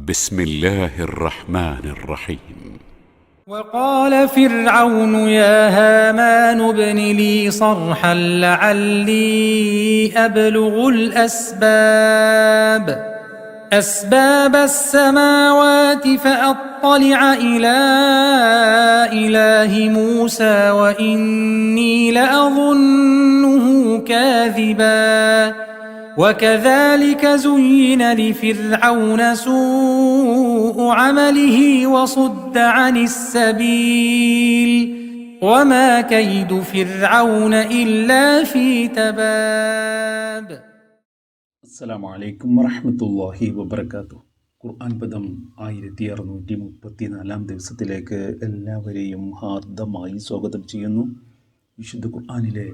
بسم الله الرحمن الرحيم. وقال فرعون يا هامان ابن لي صرحا لعلي أبلغ أسباب السماوات فأطلع إلى إله موسى وإني لأظنه كاذبا وكذلك زين لفرعون سوء عمله وصد عن السبيل وما كيد فرعون إلا في تباب. അസ്സലാമു അലൈക്കും വറഹ്മത്തുള്ളാഹി വബറകാതുഹു. ഖുർആൻ പദം 1634 ദിവസത്തിലേക്ക് എല്ലാവരെയും ഹാർദമായി സ്വാഗതം ചെയ്യുന്നു. വിശുദ്ധ ഖുർആനിലെ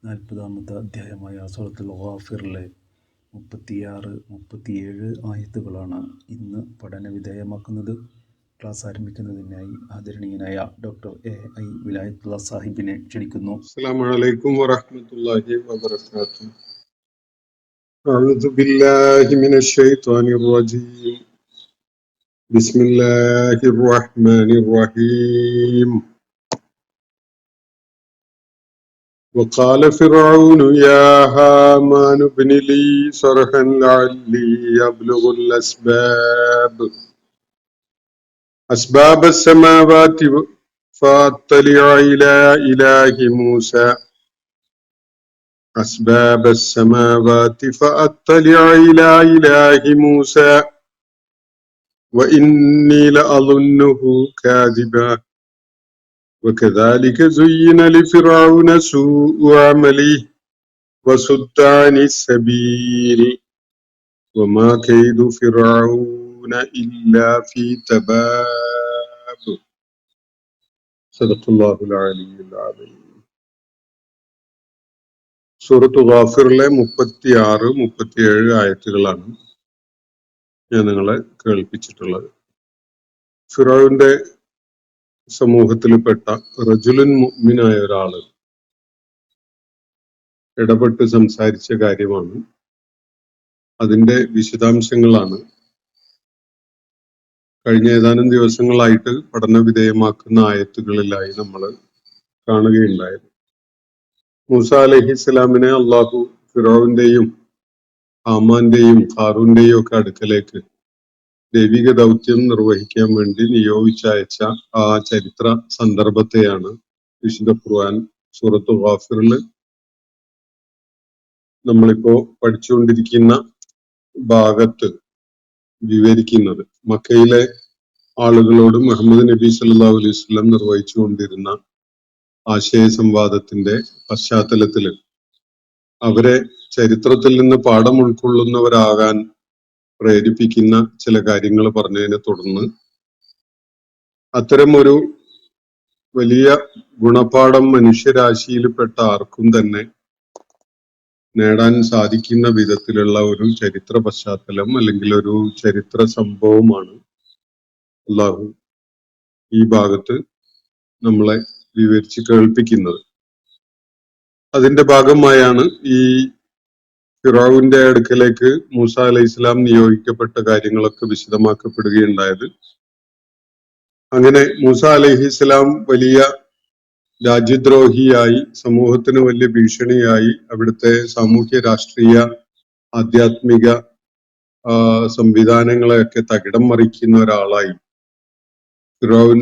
40-ാമത്തെ അധ്യായമായ സൂറത്തുൽ ഗാഫിറിലെ 36-37 ആയത്തുകളാണ് ഇന്ന് പഠന വിധേയമാക്കുന്നത്. ക്ലാസ് ആരംഭിക്കുന്നതിനായി ആദരണീയനായ ഡോക്ടർ A.I. വിലായത്തുള്ള സാഹിബിനെ ക്ഷണിക്കുന്നു. അസ്സലാമു അലൈക്കും വറഹ്മത്തുള്ളാഹി വബറകാതുഹു. أعوذ بالله من الشيطان الرجيم. بسم الله الرحمن الرحيم. وقال فرعون يا هامان ابن لي صرحا لعلي أبلغ أسباب السماوات فأطلع إلى إله موسى أسباب السماوات فأطلع إلى إله موسى وإني لأظنه كاذبا وكذلك زين لفرعون سوء عمله وصد عن السبيل وما كيد فرعون إلا في تباب. صدق الله العلي العظيم. സൂറത്ത് ഗാഫിറിലെ 36-37 ആയത്തുകളാണ് ഞാൻ നിങ്ങളെ കേൾപ്പിച്ചിട്ടുള്ളത്. ഫിറഔന്റെ സമൂഹത്തിൽപ്പെട്ട റജുലുൻ മുഅ്മിനായ ഒരാള് ഇടപെട്ട് സംസാരിച്ച കാര്യമാണ്. അതിന്റെ വിശദാംശങ്ങളാണ് കഴിഞ്ഞ ഏതാനും ദിവസങ്ങളായിട്ട് പഠന വിധേയമാക്കുന്ന ആയത്തുകളിലായി നമ്മൾ കാണുകയുണ്ടായത്. മൂസ അലൈഹിസ്സലാമിനെ അള്ളാഹു ഫിറഔന്റെയും ഹാമാന്റെയും ഹാറൂന്റെയും ഒക്കെ അടുക്കലേക്ക് ദൈവിക ദൗത്യം നിർവഹിക്കാൻ വേണ്ടി നിയോഗിച്ചയച്ച ആ ചരിത്ര സന്ദർഭത്തെയാണ് വിശുദ്ധ ഖുർആൻ സൂറത്ത് ഗാഫിറിൽ നമ്മളിപ്പോ പഠിച്ചുകൊണ്ടിരിക്കുന്ന ഭാഗത്ത് വിവരിക്കുന്നത്. മക്കയിലെ ആളുകളോട് മുഹമ്മദ് നബി സല്ലല്ലാഹു അലൈഹി വസല്ലം നിർവഹിച്ചുകൊണ്ടിരുന്ന ആശയ സംവാദത്തിന്റെ പശ്ചാത്തലത്തില് അവരെ ചരിത്രത്തിൽ നിന്ന് പാഠം ഉൾക്കൊള്ളുന്നവരാകാൻ പ്രേരിപ്പിക്കുന്ന ചില കാര്യങ്ങൾ പറഞ്ഞതിനെ തുടർന്ന് അത്തരമൊരു വലിയ ഗുണപാഠം മനുഷ്യരാശിയിൽപ്പെട്ട ആർക്കും തന്നെ നേടാൻ സാധിക്കുന്ന വിധത്തിലുള്ള ഒരു ചരിത്ര പശ്ചാത്തലം അല്ലെങ്കിൽ ഒരു ചരിത്ര സംഭവമാണ് അല്ലാഹു ഈ ഭാഗത്ത് നമ്മളെ വിവരിച്ച് കേൾപ്പിക്കുന്നത്. അതിന്റെ ഭാഗമായാണ് ഈ ഫിറഔന്റെ അടുക്കലേക്ക് മൂസ അലൈഹി ഇസ്ലാം നിയോഗിക്കപ്പെട്ട കാര്യങ്ങളൊക്കെ വിശദമാക്കപ്പെടുകയുണ്ടായത്. അങ്ങനെ മൂസ അലൈഹി ഇസ്ലാം വലിയ രാജ്യദ്രോഹിയായി, സമൂഹത്തിന് വലിയ ഭീഷണിയായി, അവിടുത്തെ സാമൂഹ്യ രാഷ്ട്രീയ ആധ്യാത്മിക സംവിധാനങ്ങളെയൊക്കെ തകിടം മറിക്കുന്ന ഒരാളായി ഫിറഔൻ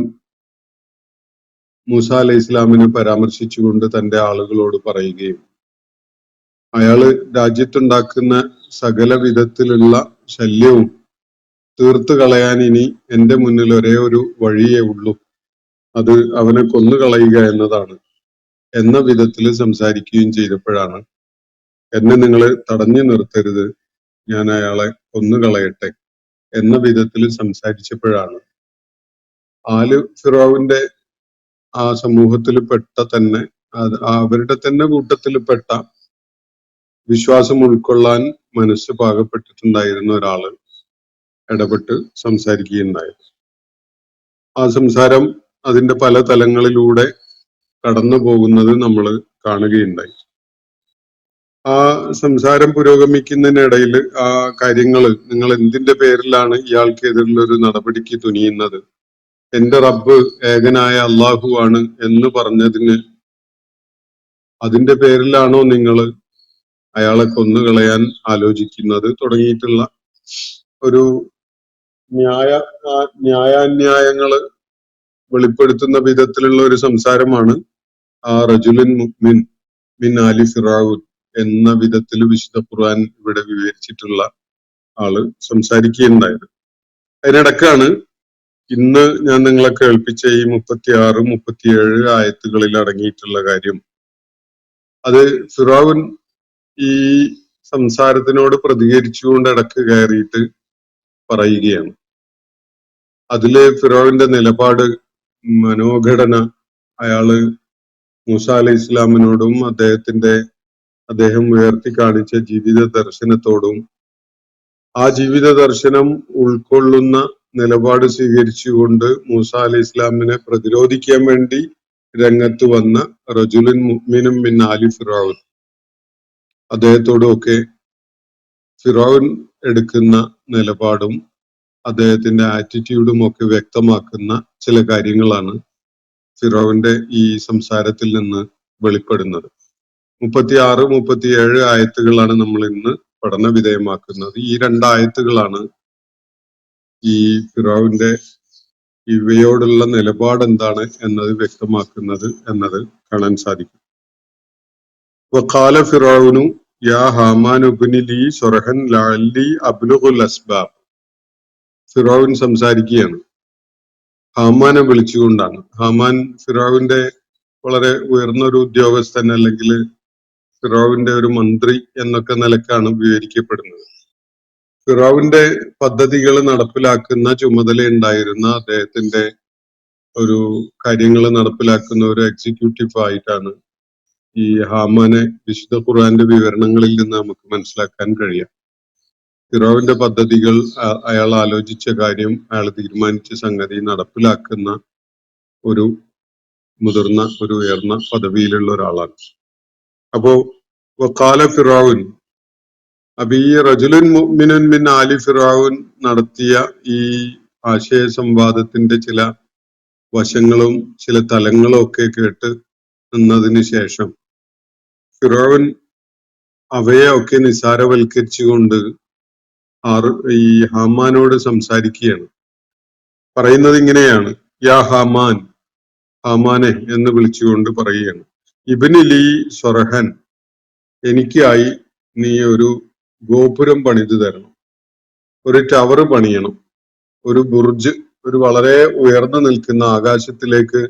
മൂസ അലൈഹി ഇസ്ലാമിനെ പരാമർശിച്ചുകൊണ്ട് തന്റെ ആളുകളോട് പറയുകയും അയാള് രാജ്യത്തുണ്ടാക്കുന്ന സകല വിധത്തിലുള്ള ശല്യവും തീർത്തു കളയാൻ ഇനി എന്റെ മുന്നിൽ ഒരേ ഒരു വഴിയേ ഉള്ളൂ, അത് അവനെ കൊന്നുകളയുക എന്നതാണ് എന്ന വിധത്തിൽ സംസാരിക്കുകയും ചെയ്തപ്പോഴാണ് എന്നെ നിങ്ങൾ തടഞ്ഞു നിർത്തരുത്, ഞാൻ അയാളെ കൊന്നുകളയട്ടെ എന്ന വിധത്തിൽ സംസാരിച്ചപ്പോഴാണ് ഫിറഔന്റെ ആ സമൂഹത്തിൽപ്പെട്ട തന്നെ അവരുടെ തന്നെ കൂട്ടത്തിൽപ്പെട്ട വിശ്വാസം ഉൾക്കൊള്ളാൻ മനസ്സ് പാകപ്പെട്ടിട്ടുണ്ടായിരുന്ന ഒരാള് ഇടപെട്ട് സംസാരിക്കുകയുണ്ടായത്. ആ സംസാരം അതിന്റെ പല തലങ്ങളിലൂടെ കടന്നു പോകുന്നത് നമ്മൾ കാണുകയുണ്ടായി. ആ സംസാരം പുരോഗമിക്കുന്നതിനിടയിൽ ആ കാര്യങ്ങൾ, നിങ്ങൾ എന്തിന്റെ പേരിലാണ് ഇയാൾക്കെതിരുള്ള ഒരു നടപടിക്ക് തുനിയുന്നത്, എന്റെ റബ്ബ് ഏകനായ അള്ളാഹു ആണ് എന്ന് പറഞ്ഞതിന് അതിന്റെ പേരിലാണോ നിങ്ങൾ അയാളെ കൊന്നുകളയാൻ ആലോചിക്കുന്നത് തുടങ്ങിയിട്ടുള്ള ഒരു ന്യായാന്യായങ്ങള് വെളിപ്പെടുത്തുന്ന വിധത്തിലുള്ള ഒരു സംസാരമാണ് ആ റജുലുൻ മുഅ്മിൻ മിൻ ആലി ഫിറഔൻ എന്ന വിധത്തിൽ വിശുദ്ധ ഖുർആൻ ഇവിടെ വിവരിച്ചിട്ടുള്ള ആള് സംസാരിക്കുകയുണ്ടായത്. അതിനിടക്കാണ് ഇന്ന് ഞാൻ നിങ്ങളെ കേൾപ്പിച്ച ഈ 36, 37 ആയത്തുകളിൽ അടങ്ങിയിട്ടുള്ള കാര്യം. അത് ഫിറഔൻ ഈ സംസാരത്തിനോട് പ്രതികരിച്ചുകൊണ്ട് ഇടക്ക് കയറിയിട്ട് പറയുകയാണ്. അതില് ഫിറഔന്റെ നിലപാട്, മനോഘടന, അയാള് മൂസ അലൈഹി ഇസ്ലാമിനോടും അദ്ദേഹം ഉയർത്തി കാണിച്ച ജീവിത ദർശനത്തോടും ആ ജീവിത ദർശനം ഉൾക്കൊള്ളുന്ന നിലപാട് സ്വീകരിച്ചുകൊണ്ട് മൂസ അലൈഹി ഇസ്ലാമിനെ പ്രതിരോധിക്കാൻ വേണ്ടി രംഗത്ത് വന്ന റജുലുൻ മുഅ്മിനും മിൻ ആലി ഫിറഔൻ, അദ്ദേഹത്തോടും ഒക്കെ ഫിറഔൻ എടുക്കുന്ന നിലപാടും അദ്ദേഹത്തിന്റെ ആറ്റിറ്റ്യൂഡും ഒക്കെ വ്യക്തമാക്കുന്ന ചില കാര്യങ്ങളാണ് ഫിറൗന്റെ ഈ സംസാരത്തിൽ നിന്ന് വെളിപ്പെടുന്നത്. 36, 37 ആയത്തുകളാണ് നമ്മൾ ഇന്ന് പഠന വിധേയമാക്കുന്നത്. ഈ 2 ആയത്തുകളാണ് ഈ ഫിറൗന്റെ ഇവയോടുള്ള നിലപാട് എന്താണ് എന്നത് വ്യക്തമാക്കുന്നത് എന്നത് കാണാൻ സാധിക്കും. വഖാല ഫിറൗനു യാ ഹാമാൻ ഇബ്നി ലീ സർഹൻ ലഅല്ലി അബ്ലുഗുൽ അസ്ബാബ്. ഫിറൗൻ സംസാരിക്കുകയാണ്, ഹാമാനെ വിളിച്ചുകൊണ്ടാണ്. ഹാമാൻ ഫിറൗന്റെ വളരെ ഉയർന്ന ഒരു ഉദ്യോഗസ്ഥൻ, അല്ലെങ്കിൽ ഫിറൗന്റെ ഒരു മന്ത്രി എന്നൊക്കെ നിലക്കാണ് വിവരിക്കപ്പെടുന്നത്. ഫിറൗന്റെ പദ്ധതികൾ നടപ്പിലാക്കുന്ന ചുമതല ഉണ്ടായിരുന്ന അദ്ദേഹത്തിന്റെ ഒരു കാര്യങ്ങൾ നടപ്പിലാക്കുന്ന ഒരു എക്സിക്യൂട്ടീവ് ആയിട്ടാണ് ഈ ഹാമാനെ വിശുദ്ധ ഖുർആന്റെ വിവരണങ്ങളിൽ നിന്ന് നമുക്ക് മനസ്സിലാക്കാൻ കഴിയാം. ഫിറൗന്റെ പദ്ധതികൾ, അയാൾ ആലോചിച്ച കാര്യം, അയാൾ തീരുമാനിച്ച സംഗതി നടപ്പിലാക്കുന്ന ഒരു മുതിർന്ന, ഒരു ഉയർന്ന പദവിയിലുള്ള ഒരാളാണ്. അപ്പോ വഖാല ഫിറഔൻ, അപ്പൊ ഈ റജുലുൻ മുഅ്മിനുൻ മിൻ ആലി ഫിറഔൻ നടത്തിയ ഈ ആശയ സംവാദത്തിന്റെ ചില വശങ്ങളും ചില തലങ്ങളും ഒക്കെ കേട്ട് നിന്നതിന് ശേഷം ഫിറഔൻ അവയെ ഒക്കെ നിസാരവൽക്കരിച്ചുകൊണ്ട് ഈ ഹാമാനോട് സംസാരിക്കുകയാണ്. പറയുന്നത് ഇങ്ങനെയാണ്, യാ ഹാമാൻ, ഹാമാനെ എന്ന് വിളിച്ചുകൊണ്ട് പറയുകയാണ്, ഇബ്നി ലീ സർഹൻ, എനിക്കായി നീ ഒരു ഗോപുരം പണിതു തരണം, ഒരു ടവർ പണിയണം, ഒരു ബുർജ്, ഒരു വളരെ ഉയർന്നു നിൽക്കുന്ന, ആകാശത്തിലേക്ക്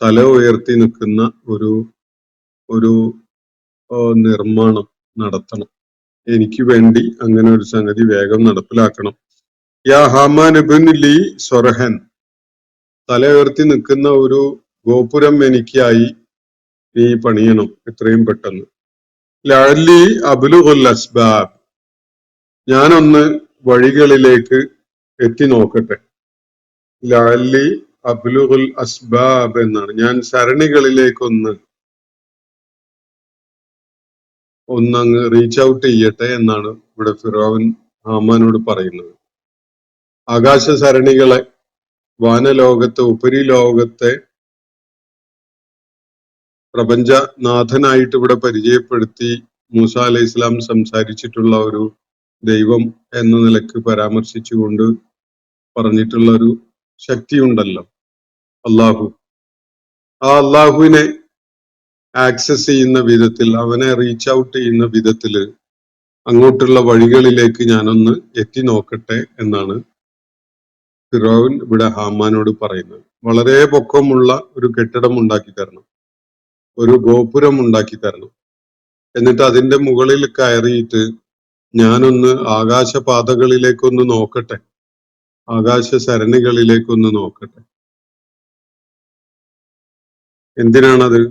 തല ഉയർത്തി നിൽക്കുന്ന ഒരു നിർമ്മാണം നടത്തണം. എനിക്ക് വേണ്ടി അങ്ങനെ ഒരു സംഗതി വേഗം നടപ്പിലാക്കണം. യാ ഹാമാൻ ഇബ്നി ലീ സർഹൻ, തല ഉയർത്തി നിൽക്കുന്ന ഒരു ഗോപുരം എനിക്കായി നീ പണിയണം എത്രയും പെട്ടെന്ന്. ലഅല്ലി അബ്ലുഗുൽ അസ്ബാബ്, ഞാനൊന്ന് വഴികളിലേക്ക് എത്തി നോക്കട്ടെ. ലഅല്ലി അബ്ലുഗുൽ അസ്ബാബ് എന്നാണ്, ഞാൻ സരണികളിലേക്കൊന്ന് ഒന്നങ്ങ് റീച്ച് ഔട്ട് ചെയ്യട്ടെ എന്നാണ് ഇവിടെ ഫിറഔൻ ഹാമാനോട് പറയുന്നത്. ആകാശ സരണികളെ, വാനലോകത്തെ, ഉപരിലോകത്തെ പ്രപഞ്ചനാഥനായിട്ട് ഇവിടെ പരിചയപ്പെടുത്തി മൂസ അലൈഹി ഇസ്ലാം സംസാരിച്ചിട്ടുള്ള ഒരു ദൈവം എന്ന നിലക്ക് പരാമർശിച്ചുകൊണ്ട് പറഞ്ഞിട്ടുള്ള ഒരു ശക്തിയുണ്ടല്ലോ, അള്ളാഹു. ആ അള്ളാഹുവിനെ ആക്സസ് ചെയ്യുന്ന വിധത്തിൽ, അവനെ റീച്ച് ഔട്ട് ചെയ്യുന്ന വിധത്തില് അങ്ങോട്ടുള്ള വഴികളിലേക്ക് ഞാനൊന്ന് എത്തി നോക്കട്ടെ എന്നാണ് ഫിറഔൻ ഇവിടെ ഹാമാനോട് പറയുന്നത്. വളരെ പൊക്കമുള്ള ഒരു കെട്ടിടം ഉണ്ടാക്കി തരണം, ഒരു ഗോപുരം ഉണ്ടാക്കി തരണം, എന്നിട്ട് അതിന്റെ മുകളിൽ കയറിയിട്ട് ഞാനൊന്ന് ആകാശപാതകളിലേക്കൊന്ന് നോക്കട്ടെ, ആകാശ സരണികളിലേക്കൊന്ന് നോക്കട്ടെ. എന്തിനാണത്?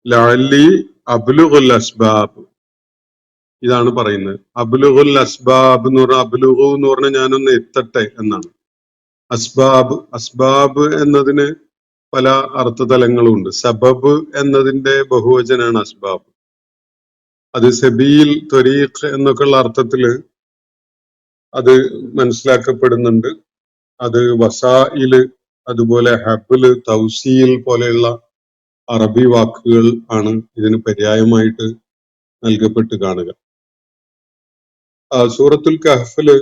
ലഅല്ലി അബ്ലുഗുൽ അസ്ബാബ്, ഇതാണ് പറയുന്നത്. അബ്ലുഗുൽ അസ്ബാബ് എന്ന് പറഞ്ഞാൽ, അബ്ലുഗു എന്ന് പറഞ്ഞാൽ ഞാനൊന്ന് എത്തട്ടെ എന്നാണ്. അസ്ബാബ്, അസ്ബാബ് എന്നതിന് പല അർത്ഥതലങ്ങളും ഉണ്ട്. സബബ് എന്നതിന്റെ ബഹുവചനാണ് അസ്ബാബ്. അത് സബീൽ, ത്വരീഖ് എന്നൊക്കെയുള്ള അർത്ഥത്തില് അത് മനസ്സിലാക്കപ്പെടുന്നുണ്ട്. അത് വസായില്, അതുപോലെ ഹബ്ല്, തൗസീൽ പോലെയുള്ള അറബി വാക്കുകൾ ആണ് ഇതിന് പര്യായമായിട്ട് നൽകപ്പെട്ട് കാണുക. സൂറത്തുൽ കഹ്ഫില്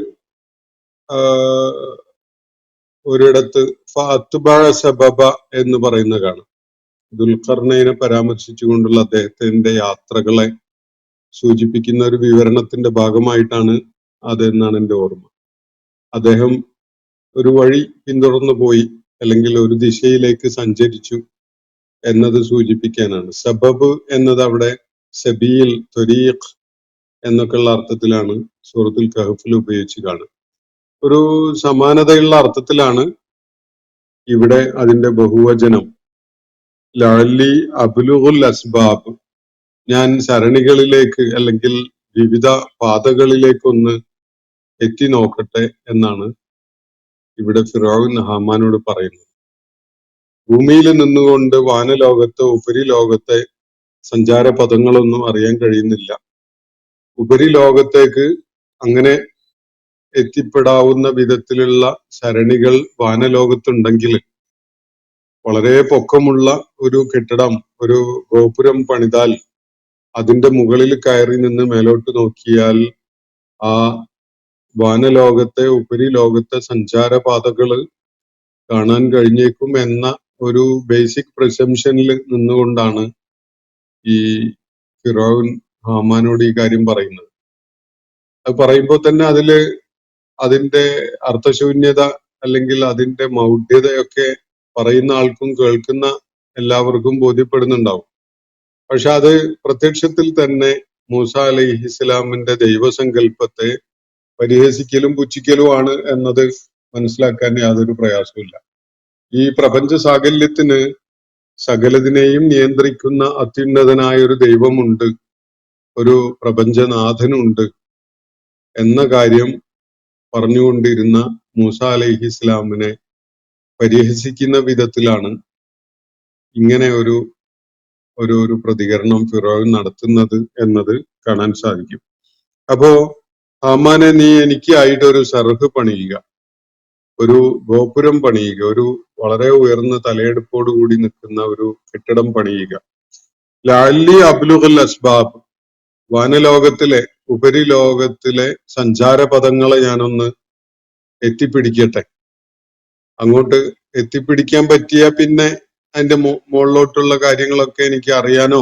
ഒരിടത്ത് ഫഅത്ബഅ സബബ എന്ന് പറയുന്ന കാണാം. ദുൽഖർനൈനെ പരാമർശിച്ചുകൊണ്ടുള്ള അദ്ദേഹത്തിന്റെ യാത്രകളെ സൂചിപ്പിക്കുന്ന ഒരു വിവരണത്തിന്റെ ഭാഗമായിട്ടാണ് അതെന്നാണ് എൻ്റെ ഓർമ്മ. അദ്ദേഹം ഒരു വഴി പിന്തുടർന്നു പോയി, അല്ലെങ്കിൽ ഒരു ദിശയിലേക്ക് സഞ്ചരിച്ചു എന്നത് സൂചിപ്പിക്കാനാണ്. സബബ് എന്നത് അവിടെ സബീൽ, ത്വരീഖ് എന്നൊക്കെയുള്ള അർത്ഥത്തിലാണ് സൂറത്തുൽ കഹ്ഫിൽ ഉപയോഗിച്ച് കാണുക. ഒരു സമാനതയുള്ള അർത്ഥത്തിലാണ് ഇവിടെ അതിന്റെ ബഹുവചനം. ലഅല്ലി അബ്ലുഗുൽ അസ്ബാബ്, ഞാൻ സരണികളിലേക്ക് അല്ലെങ്കിൽ വിവിധ പാതകളിലേക്കൊന്ന് എത്തി നോക്കട്ടെ എന്നാണ് ഇവിടെ ഫിറഔൻ ഹാമാനോട് പറയുന്നത്. ഭൂമിയിൽ നിന്നുകൊണ്ട് വാനലോകത്തെ, ഉപരിലോകത്തെ സഞ്ചാരപഥങ്ങളൊന്നും അറിയാൻ കഴിയുന്നില്ല. ഉപരിലോകത്തേക്ക് അങ്ങനെ എത്തിപ്പെടാവുന്ന വിധത്തിലുള്ള സരണികൾ വാനലോകത്തുണ്ടെങ്കിൽ വളരെ പൊക്കമുള്ള ഒരു കെട്ടിടം, ഒരു ഗോപുരം പണിതാൽ അതിന്റെ മുകളിൽ കയറി നിന്ന് മേലോട്ട് നോക്കിയാൽ ആ വാനലോകത്തെ, ഉപരിലോകത്തെ സഞ്ചാരപാതകള് കാണാൻ കഴിഞ്ഞേക്കും എന്ന ഒരു ബേസിക് പ്രിസംഷനിൽ നിന്നുകൊണ്ടാണ് ഈ ഫിറഔൻ ഹാമാനോട് ഈ കാര്യം പറയുന്നത്. അത് പറയുമ്പോൾ തന്നെ അതിന്റെ അർത്ഥശൂന്യത അല്ലെങ്കിൽ അതിന്റെ മൗഢ്യതയൊക്കെ പറയുന്ന ആൾക്കും കേൾക്കുന്ന എല്ലാവർക്കും ബോധ്യപ്പെടുന്നുണ്ടാവും. പക്ഷെ അത് പ്രത്യക്ഷത്തിൽ തന്നെ മൂസ അലൈഹിസ്സലാമിന്റെ ദൈവസങ്കല്പത്തെ പരിഹസിക്കലും പുച്ഛിക്കലുമാണ് എന്നത് മനസ്സിലാക്കാൻ യാതൊരു പ്രയാസമില്ല. ഈ പ്രപഞ്ച സാകല്യത്തിന് സകലതിനെയും നിയന്ത്രിക്കുന്ന അത്യുന്നതനായ ഒരു ദൈവമുണ്ട്, ഒരു പ്രപഞ്ചനാഥനുണ്ട് എന്ന കാര്യം പറഞ്ഞുകൊണ്ടിരുന്ന മൂസ അലൈഹിസ്സലാമിനെ പരിഹസിക്കുന്ന വിധത്തിലാണ് ഇങ്ങനെ ഒരു പ്രതികരണം ഫിറഔൻ നടത്തുന്നത് എന്നത് കാണാൻ സാധിക്കും. അപ്പോ ഹാമാനെ, നീ എനിക്കായിട്ട് ഒരു സർഹ് പണിയുക, ഒരു ഗോപുരം പണിയുക, ഒരു വളരെ ഉയർന്ന തലയെടുപ്പോടുകൂടി നിൽക്കുന്ന ഒരു കെട്ടിടം പണിയുക. ലഅല്ലി അബ്ലുഗുൽ അസ്ബാബ്, വാനലോകത്തിലെ, ഉപരിലോകത്തിലെ സഞ്ചാരപഥങ്ങളെ ഞാനൊന്ന് എത്തിപ്പിടിക്കട്ടെ. അങ്ങോട്ട് എത്തിപ്പിടിക്കാൻ പറ്റിയ പിന്നെ അതിന്റെ മുകളിലോട്ടുള്ള കാര്യങ്ങളൊക്കെ എനിക്ക് അറിയാനോ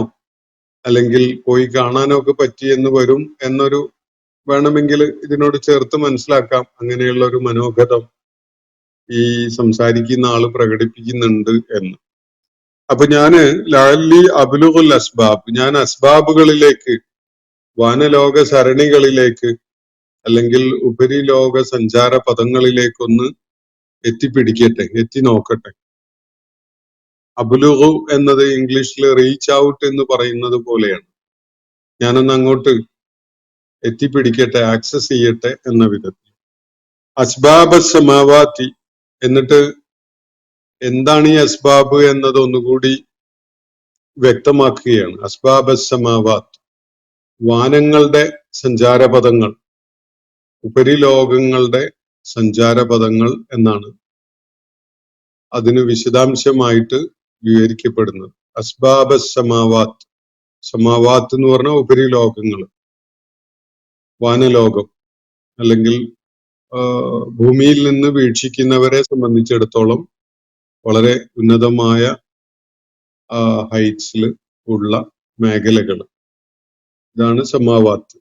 അല്ലെങ്കിൽ പോയി കാണാനോ ഒക്കെ പറ്റിയെന്ന് വരും എന്നൊരു വേണമെങ്കിൽ ഇതിനോട് ചേർത്ത് മനസ്സിലാക്കാം. അങ്ങനെയുള്ള ഒരു മനോഗതം ഈ സംസാരിക്കുന്ന ആള് പ്രകടിപ്പിക്കുന്നുണ്ട് എന്ന്. അപ്പൊ ഞാന് ലഅല്ലി അബ്ലുഗുൽ അസ്ബാബ്, ഞാൻ അസ്ബാബുകളിലേക്ക്, വാനലോക സരണികളിലേക്ക് അല്ലെങ്കിൽ ഉപരിലോക സഞ്ചാര പദങ്ങളിലേക്കൊന്ന് എത്തിപ്പിടിക്കട്ടെ, എത്തി നോക്കട്ടെ. അബ്ലുഗു എന്നത് ഇംഗ്ലീഷിൽ റീച്ച് ഔട്ട് എന്ന് പറയുന്നത് പോലെയാണ്. ഞാനൊന്ന് അങ്ങോട്ട് എത്തിപ്പിടിക്കട്ടെ, ആക്സസ് ചെയ്യട്ടെ എന്ന വിധത്തിൽ. അസ്ബാബ് സമാവാത്തി, എന്നിട്ട് എന്താണ് ഈ അസ്ബാബ് എന്നത് ഒന്നുകൂടി വ്യക്തമാക്കുകയാണ്. അസ്ബാബ് സമാവാത്ത്, വാനങ്ങളുടെ സഞ്ചാരപഥങ്ങൾ, ഉപരിലോകങ്ങളുടെ സഞ്ചാരപഥങ്ങൾ എന്നാണ് അതിന് വിശദാംശമായിട്ട് വിവരിക്കപ്പെടുന്നത്. അസ്ബാബ് സമാവാത്ത്, സമാവാത്ത് എന്ന് പറഞ്ഞാൽ ഉപരിലോകങ്ങൾ, വാനലോകം, അല്ലെങ്കിൽ ഭൂമിയിൽ നിന്ന് വീക്ഷിക്കുന്നവരെ സംബന്ധിച്ചിടത്തോളം വളരെ ഉന്നതമായ ഹൈറ്റ്സിൽ ഉള്ള മേഖലകൾ, ഇതാണ് സമാവാത്ത്.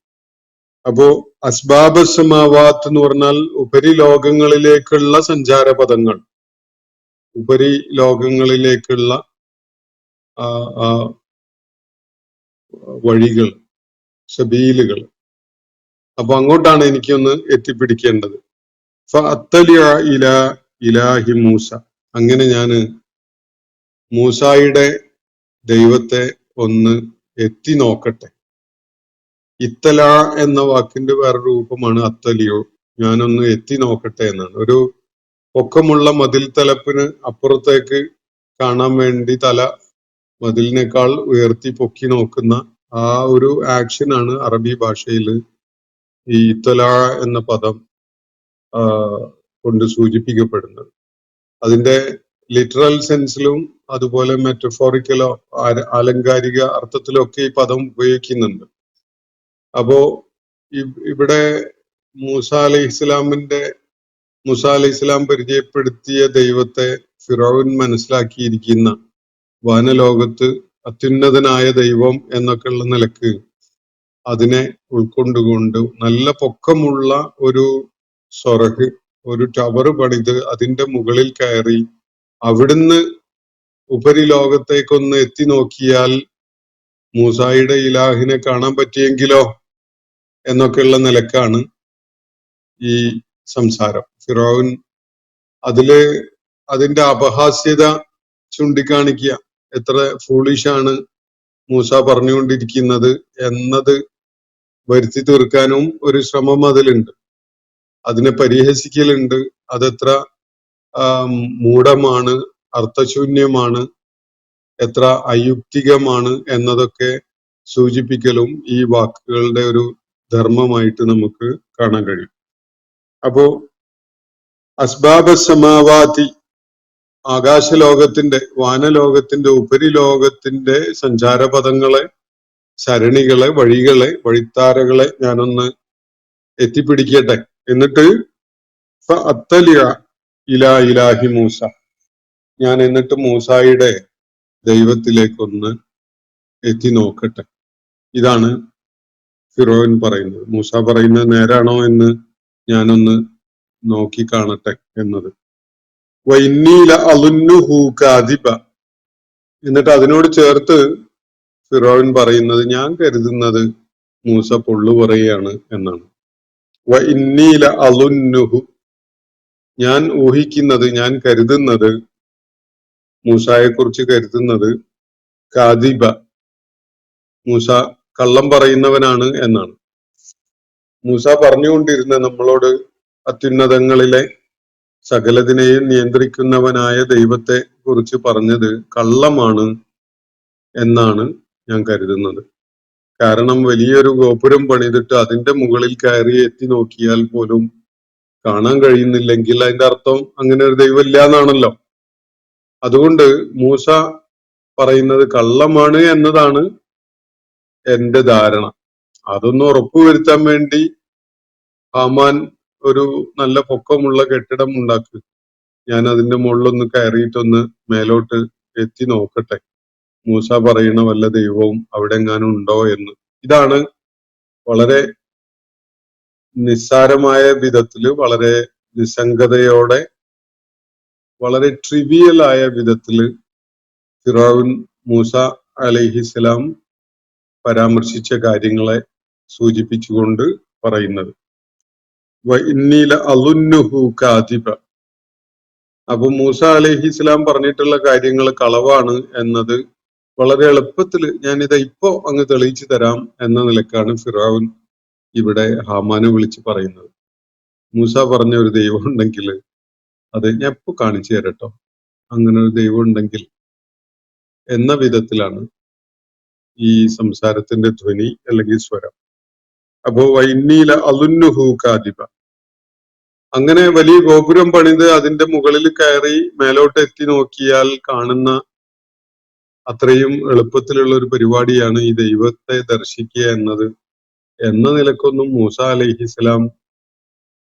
അപ്പോ അസ്ബാബ് സമാവാത്ത് എന്ന് പറഞ്ഞാൽ ഉപരിലോകങ്ങളിലേക്കുള്ള സഞ്ചാരപഥങ്ങൾ, ഉപരിലോകങ്ങളിലേക്കുള്ള വഴികൾ, സബീലുകൾ. അപ്പൊ അങ്ങോട്ടാണ് എനിക്കൊന്ന് എത്തിപ്പിടിക്കേണ്ടത്. ഫഅത്തലിഅ ഇലാ ഇലാഹി മൂസ, അങ്ങനെ ഞാന് മൂസായുടെ ദൈവത്തെ ഒന്ന് എത്തി നോക്കട്ടെ. ഇത്തല എന്ന വാക്കിന്റെ വേറെ രൂപമാണ് അത്തലിയോ, ഞാനൊന്ന് എത്തി നോക്കട്ടെ എന്നാണ്. ഒരു പൊക്കമുള്ള മതിൽ തലപ്പിന് അപ്പുറത്തേക്ക് കാണാൻ വേണ്ടി തല മതിലിനേക്കാൾ ഉയർത്തി പൊക്കി നോക്കുന്ന ആ ഒരു ആക്ഷനാണ് അറബി ഭാഷയിൽ ഈ ഇത്തല എന്ന പദം കൊണ്ട് സൂചിപ്പിക്കപ്പെടുന്നത്. അതിന്റെ ലിറ്ററൽ സെൻസിലും അതുപോലെ മെറ്റഫോറിക്കലോ ആലങ്കാരിക അർത്ഥത്തിലോ ഒക്കെ ഈ പദം ഉപയോഗിക്കുന്നുണ്ട്. അപ്പോ ഇവിടെ മൂസ അലൈഹി ഇസ്ലാം പരിചയപ്പെടുത്തിയ ദൈവത്തെ ഫിറൗൻ മനസ്സിലാക്കിയിരിക്കുന്ന വാനലോകത്ത് അത്യുന്നതനായ ദൈവം എന്നൊക്കെയുള്ള നിലക്ക് അതിനെ ഉൾക്കൊണ്ടുകൊണ്ട് നല്ല പൊക്കമുള്ള ഒരു സ്വർഗ്, ഒരു ടവർ പണിത് അതിന്റെ മുകളിൽ കയറി അവിടുന്ന് ഉപരിലോകത്തേക്കൊന്ന് എത്തി നോക്കിയാൽ മൂസായുടെ ഇലാഹിനെ കാണാൻ പറ്റിയെങ്കിലോ എന്നൊക്കെയുള്ള നിലക്കാണ് ഈ സംസാരം. ഫിറൗൻ അതിന്റെ അപഹാസ്യത ചൂണ്ടിക്കാണിക്കുക, എത്ര ഫൂളിഷാണ് മൂസ പറഞ്ഞുകൊണ്ടിരിക്കുന്നത് എന്നത് വരുത്തി തീർക്കാനും ഒരു ശ്രമം അതിലുണ്ട്. അതിനെ പരിഹസിക്കലുണ്ട്. അതെത്ര മൂഢമാണ്, അർത്ഥശൂന്യമാണ്, എത്ര അയുക്തികമാണ് എന്നതൊക്കെ സൂചിപ്പിക്കലും ഈ വാക്കുകളുടെ ഒരു ധർമ്മമായിട്ട് നമുക്ക് കാണാൻ കഴിയും. അപ്പോ അസ്ബാബ സമാവാതി, ആകാശലോകത്തിന്റെ വാനലോകത്തിന്റെ ഉപരിലോകത്തിന്റെ സഞ്ചാരപഥങ്ങളെ, സരണികളെ, വഴിത്താരകളെ ഞാനൊന്ന് എത്തിപ്പിടിക്കട്ടെ. എന്നിട്ട് ഇലാഹി മൂസ, ഞാൻ എന്നിട്ട് മൂസായുടെ ദൈവത്തിലേക്കൊന്ന് എത്തി നോക്കട്ടെ. ഇതാണ് ഫിറോൻ പറയുന്നത്. മൂസ പറയുന്നത് നേരാണോ എന്ന് ഞാനൊന്ന് നോക്കി കാണട്ടെ എന്നത്. വൈന്നീല അലുന്നുഹു കാദിബ, എന്നിട്ട് അതിനോട് ചേർത്ത് ഫിറോൻ പറയുന്നത് ഞാൻ കരുതുന്നത് മൂസ പൊള്ളു പറയുകയാണ് എന്നാണ്. വഇന്നീല അലുന്നുഹു, ഞാൻ ഊഹിക്കുന്നത്, ഞാൻ കരുതുന്നത്, മൂസായെ കുറിച്ച് കരുതുന്നത് കാദിബ, മൂസ കള്ളം പറയുന്നവനാണ് എന്നാണ്. മൂസ പറഞ്ഞുകൊണ്ടിരുന്ന നമ്മളോട് അത്യുന്നതങ്ങളിലെ സകലതിനെയും നിയന്ത്രിക്കുന്നവനായ ദൈവത്തെ കുറിച്ച് പറഞ്ഞത് കള്ളമാണ് എന്നാണ് ഞാൻ കരുതുന്നത്. കാരണം വലിയൊരു ഗോപുരം പണിതിട്ട് അതിന്റെ മുകളിൽ കയറി എത്തി നോക്കിയാൽ പോലും കാണാൻ കഴിയുന്നില്ലെങ്കിൽ അതിന്റെ അർത്ഥം അങ്ങനെ ഒരു ദൈവം ഇല്ല എന്നാണല്ലോ. അതുകൊണ്ട് മൂസ പറയുന്നത് കള്ളമാണ് എന്നതാണ് എന്റെ ധാരണ. അതൊന്ന് ഉറപ്പുവരുത്താൻ വേണ്ടി ഹാമാൻ ഒരു നല്ല പൊക്കമുള്ള കെട്ടിടം ഉണ്ടാക്കി, ഞാൻ അതിന്റെ മുകളിലൊന്ന് കയറിയിട്ടൊന്ന് മേലോട്ട് എത്തി നോക്കട്ടെ, മൂസ പറയുന്ന വല്ല ദൈവവും അവിടെ എങ്ങാനും ഉണ്ടോ എന്ന്. ഇതാണ് വളരെ നിസ്സാരമായ വിധത്തില്, വളരെ നിസ്സംഗതയോടെ, വളരെ ട്രിവിയലായ വിധത്തില് ഫിറൗൻ മൂസ അലൈഹിസ്സലാം പരാമർശിച്ച കാര്യങ്ങളെ സൂചിപ്പിച്ചുകൊണ്ട് പറയുന്നത്. വഇന്നീല അലുന്നുഹു കാദിബ, അപ്പൊ മൂസ അലൈഹിസ്സലാം പറഞ്ഞിട്ടുള്ള കാര്യങ്ങൾ കളവാണ് എന്നത് വളരെ എളുപ്പത്തിൽ ഞാനിത് ഇപ്പോ അങ്ങ് തെളിയിച്ചു തരാം എന്ന നിലക്കാണ് ഫിറൗൻ ഇവിടെ ഹാമാനെ വിളിച്ച് പറയുന്നത്. മൂസ പറഞ്ഞ ഒരു ദൈവം ഉണ്ടെങ്കിൽ അത് ഞാൻ ഇപ്പൊ കാണിച്ചു തരട്ടോ, അങ്ങനെ ഒരു ദൈവം ഉണ്ടെങ്കിൽ എന്ന വിധത്തിലാണ് ഈ സംസാരത്തിന്റെ ധ്വനി അല്ലെങ്കിൽ സ്വരം. അപ്പോ വൈന്നീല അലുന്നുഹു കാദിബ, അങ്ങനെ വലിയ ഗോപുരം പണിത് അതിന്റെ മുകളിൽ കയറി മേലോട്ട് എത്തി നോക്കിയാൽ കാണുന്ന അത്രയും എളുപ്പത്തിലുള്ള ഒരു പരിപാടിയാണ് ഈ ദൈവത്തെ ദർശിക്കുക എന്നത് എന്ന നിലക്കൊന്നും മൂസ അലൈഹിസ്സലാം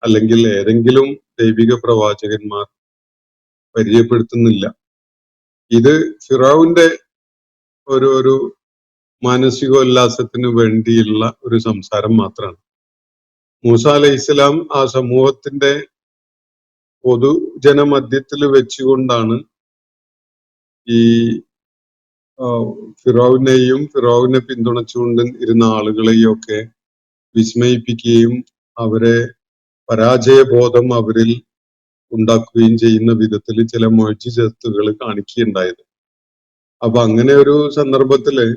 അല്ലെങ്കിൽ ഏതെങ്കിലും ദൈവിക പ്രവാചകന്മാർ പരിചയപ്പെടുത്തുന്നില്ല. ഇത് ഫിറൗന്റെ ഒരു മാനസികോല്ലാസത്തിന് വേണ്ടിയുള്ള ഒരു സംസാരം മാത്രമാണ്. മൂസ അലൈഹിസ്സലാം ആ സമൂഹത്തിന്റെ പൊതുജനമധ്യത്തിൽ വെച്ചുകൊണ്ടാണ് ഈ ഫിറൗനെയും ഫിറൗനെ പിന്തുണച്ചുകൊണ്ട് ഇരുന്ന ആളുകളെയും ഒക്കെ വിസ്മയിപ്പിക്കുകയും അവരെ പരാജയബോധം അവരിൽ ഉണ്ടാക്കുകയും ചെയ്യുന്ന വിധത്തിൽ ചില മുഅ്ജിസത്തുകൾ കാണിക്കുകയുണ്ടായത്. അപ്പൊ അങ്ങനെ ഒരു സന്ദർഭത്തില്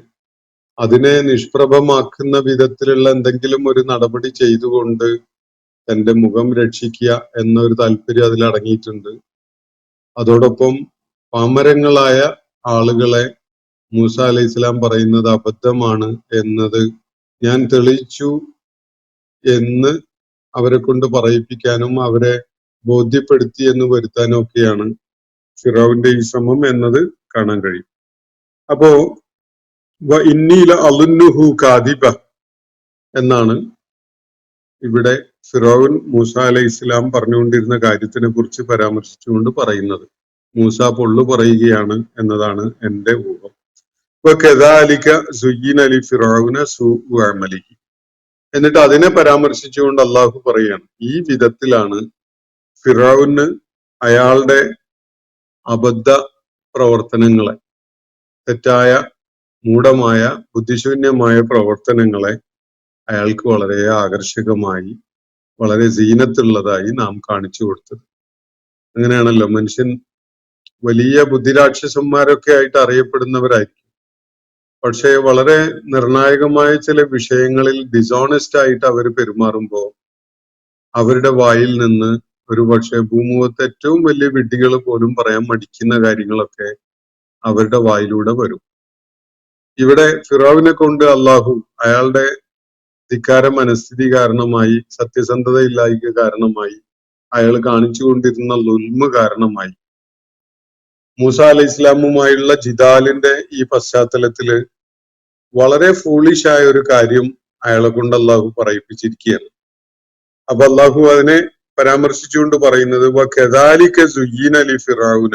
അതിനെ നിഷ്പ്രഭമാക്കുന്ന വിധത്തിലുള്ള എന്തെങ്കിലും ഒരു നടപടി ചെയ്തുകൊണ്ട് തന്റെ മുഖം രക്ഷിക്കുക എന്നൊരു താല്പര്യം അതിൽ അടങ്ങിയിട്ടുണ്ട്. അതോടൊപ്പം പാമരങ്ങളായ ആളുകളെ മൂസ അലൈഹി ഇസ്ലാം പറയുന്നത് അബദ്ധമാണ് എന്നത് ഞാൻ തെളിയിച്ചു എന്ന് അവരെ കൊണ്ട് പറയിപ്പിക്കാനും അവരെ ബോധ്യപ്പെടുത്തി എന്ന് വരുത്താനും ഒക്കെയാണ് ഫിറൗന്റെ ഈ ശ്രമം എന്നത് കാണാൻ കഴിയും. അപ്പോ ഇന്നീല അലുന്നുഹു കാദിബ എന്നാണ് ഇവിടെ ഫിറൗൻ മൂസ അലൈഹി ഇസ്ലാം പറഞ്ഞുകൊണ്ടിരുന്ന കാര്യത്തിനെ കുറിച്ച് പരാമർശിച്ചുകൊണ്ട് പറയുന്നത്. മൂസ പൊള്ളു പറയുകയാണ് എന്നതാണ് എന്റെ ഊഹം. എന്നിട്ട് അതിനെ പരാമർശിച്ചുകൊണ്ട് അള്ളാഹു പറയാണ്, ഈ വിധത്തിലാണ് ഫിറൗന് അയാളുടെ അബദ്ധ പ്രവർത്തനങ്ങളെ, തെറ്റായ മൂഢമായ ബുദ്ധിശൂന്യമായ പ്രവർത്തനങ്ങളെ അയാൾക്ക് വളരെ ആകർഷകമായി, വളരെ സീനത്തുള്ളതായി നാം കാണിച്ചു കൊടുത്തത്. അങ്ങനെയാണല്ലോ മനുഷ്യൻ വലിയ ബുദ്ധിരാക്ഷസന്മാരൊക്കെ ആയിട്ട് അറിയപ്പെടുന്നവരായിരിക്കും. പക്ഷേ വളരെ നിർണായകമായ ചില വിഷയങ്ങളിൽ ഡിസോണസ്റ്റ് ആയിട്ട് അവർ പെരുമാറുമ്പോൾ അവരുടെ വായിൽ നിന്ന് ഒരു പക്ഷേ ഭൂമുഖത്ത് ഏറ്റവും വലിയ വിഡ്ഢികൾ പോലും പറയാൻ മടിക്കുന്ന കാര്യങ്ങളൊക്കെ അവരുടെ വായിലൂടെ വരും. ഇവിടെ ഫിറൗനെ കൊണ്ട് അള്ളാഹു അയാളുടെ ധിക്കാര മനസ്ഥിതി കാരണമായി, സത്യസന്ധതയില്ലായ്മ കാരണമായി, അയാൾ കാണിച്ചുകൊണ്ടിരുന്ന ലുൽമ കാരണമായി മൂസ അലൈഹി ഇസ്ലാമുമായുള്ള ജിദാലിന്റെ ഈ പശ്ചാത്തലത്തില് വളരെ ഫൂളിഷായ ഒരു കാര്യം അയാളെ കൊണ്ട് അള്ളാഹു പറയിപ്പിച്ചിരിക്കുകയാണ്. അപ്പൊ അള്ളാഹു അതിനെ പരാമർശിച്ചുകൊണ്ട് പറയുന്നത് ഫിറൗന,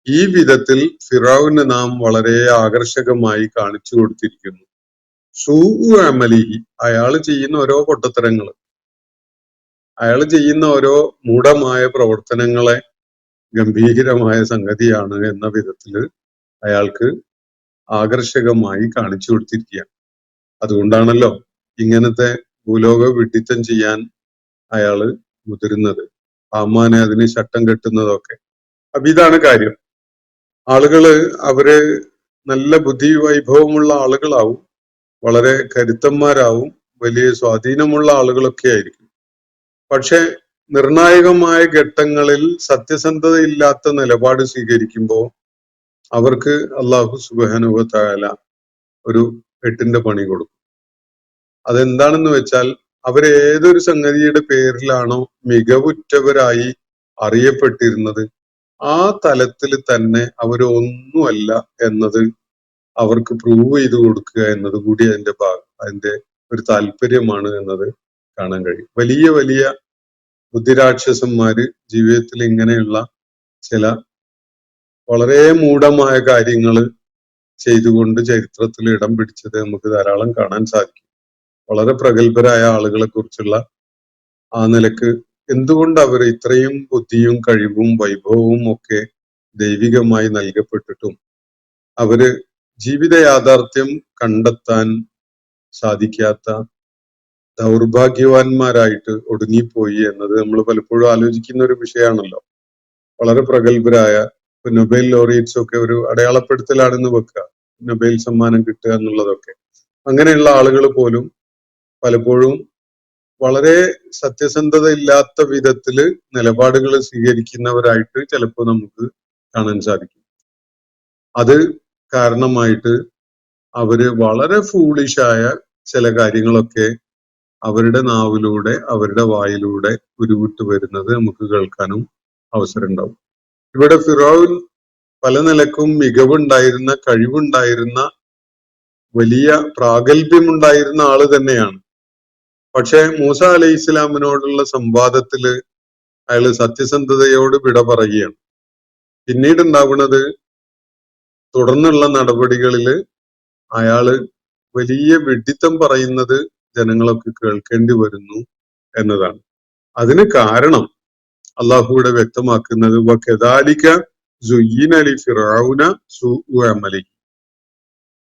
ഈ വിധത്തിൽ ഫിറൗന് നാം വളരെ ആകർഷകമായി കാണിച്ചു കൊടുത്തിരിക്കുന്നു. സൂഉ അമലിഹി, അയാൾ ചെയ്യുന്ന ഓരോ പൊട്ടത്തരങ്ങൾ, അയാൾ ചെയ്യുന്ന ഓരോ മൂഢമായ പ്രവർത്തനങ്ങളെ ഗംഭീരമായ സംഗതിയാണ് എന്ന വിധത്തില് അയാൾക്ക് ആകർഷകമായി കാണിച്ചു കൊടുത്തിരിക്കുകയാണ്. അതുകൊണ്ടാണല്ലോ ഇങ്ങനത്തെ ഭൂലോക വിഡ്ഢിത്തം ചെയ്യാൻ അയാള് മുതിരുന്നത്, ഹാമാനെ അതിന് ചട്ടം കെട്ടുന്നതൊക്കെ. അപ്പൊ ഇതാണ് കാര്യം. ആളുകള് അവര് നല്ല ബുദ്ധി വൈഭവമുള്ള ആളുകളാവും, വളരെ കരുത്തന്മാരാവും, വലിയ സ്വാധീനമുള്ള ആളുകളൊക്കെ ആയിരിക്കും. പക്ഷെ നിർണായകമായ ഘട്ടങ്ങളിൽ സത്യസന്ധതയില്ലാത്ത നിലപാട് സ്വീകരിക്കുമ്പോൾ അവർക്ക് അള്ളാഹു സുബ്ഹാനഹു വ തആല ഒരു എട്ടിന്റെ പണി കൊടുക്കും. അതെന്താണെന്ന് വെച്ചാൽ അവർ ഏതൊരു സംഗതിയുടെ പേരിലാണോ മികവുറ്റവരായി അറിയപ്പെട്ടിരുന്നത് ആ തലത്തിൽ തന്നെ അവരൊന്നുമല്ല എന്നത് അവർക്ക് പ്രൂവ് ചെയ്ത് കൊടുക്കുക എന്നത് കൂടി അതിന്റെ ഒരു താല്പര്യമാണ് എന്നത് കാണാൻ കഴിയും. വലിയ വലിയ ബുദ്ധിരാക്ഷസന്മാര് ജീവിതത്തിൽ ഇങ്ങനെയുള്ള ചില വളരെ മൂഢമായ കാര്യങ്ങൾ ചെയ്തുകൊണ്ട് ചരിത്രത്തിൽ ഇടം പിടിച്ചത് നമുക്ക് ധാരാളം കാണാൻ സാധിക്കും. വളരെ പ്രഗത്ഭരായ ആളുകളെ കുറിച്ചുള്ള ആ നിലക്ക് എന്തുകൊണ്ട് അവർ ഇത്രയും ബുദ്ധിയും കഴിവും വൈഭവവും ഒക്കെ ദൈവികമായി നൽകപ്പെട്ടിട്ടും അവര് ജീവിത യാഥാർത്ഥ്യം കണ്ടെത്താൻ സാധിക്കാത്ത ദൗർഭാഗ്യവാന്മാരായിട്ട് ഒടുങ്ങിപ്പോയി എന്നത് നമ്മൾ പലപ്പോഴും ആലോചിക്കുന്ന ഒരു വിഷയമാണല്ലോ. വളരെ പ്രഗത്ഭരായ നൊബേൽ ലോറിയറ്റ്സ് ഒക്കെ ഒരു അടയാളപ്പെടുത്തലാണെന്ന് വെക്കുക, നൊബേൽ സമ്മാനം കിട്ടുക എന്നുള്ളതൊക്കെ. അങ്ങനെയുള്ള ആളുകൾ പോലും പലപ്പോഴും വളരെ സത്യസന്ധത ഇല്ലാത്ത വിധത്തില് നിലപാടുകൾ സ്വീകരിക്കുന്നവരായിട്ട് ചിലപ്പോൾ നമുക്ക് കാണാൻ സാധിക്കും. അത് കാരണമായിട്ട് അവര് വളരെ ഫൂളിഷായ ചില കാര്യങ്ങളൊക്കെ അവരുടെ നാവിലൂടെ അവരുടെ വായിലൂടെ ഉരുവിട്ട് വരുന്നത് നമുക്ക് കേൾക്കാനും അവസരം ഉണ്ടാവും. ഇവിടെ ഫിറൗൻ പല നിലക്കും മികവുണ്ടായിരുന്ന, കഴിവുണ്ടായിരുന്ന, വലിയ പ്രാഗൽഭ്യമുണ്ടായിരുന്ന ആള് തന്നെയാണ്. പക്ഷെ മൂസ അലൈഹി ഇസ്ലാമിനോടുള്ള സംവാദത്തില് അയാള് സത്യസന്ധതയോട് വിട പറയുകയാണ്. പിന്നീട് ഉണ്ടാവുന്നത് തുടർന്നുള്ള നടപടികളില് അയാള് വലിയ വിഡ്ഢിത്തം പറയുന്നത് ജനങ്ങളൊക്കെ കേൾക്കേണ്ടി വരുന്നു എന്നതാണ്. അതിന് കാരണം അള്ളാഹുവിടെ വ്യക്തമാക്കുന്നത്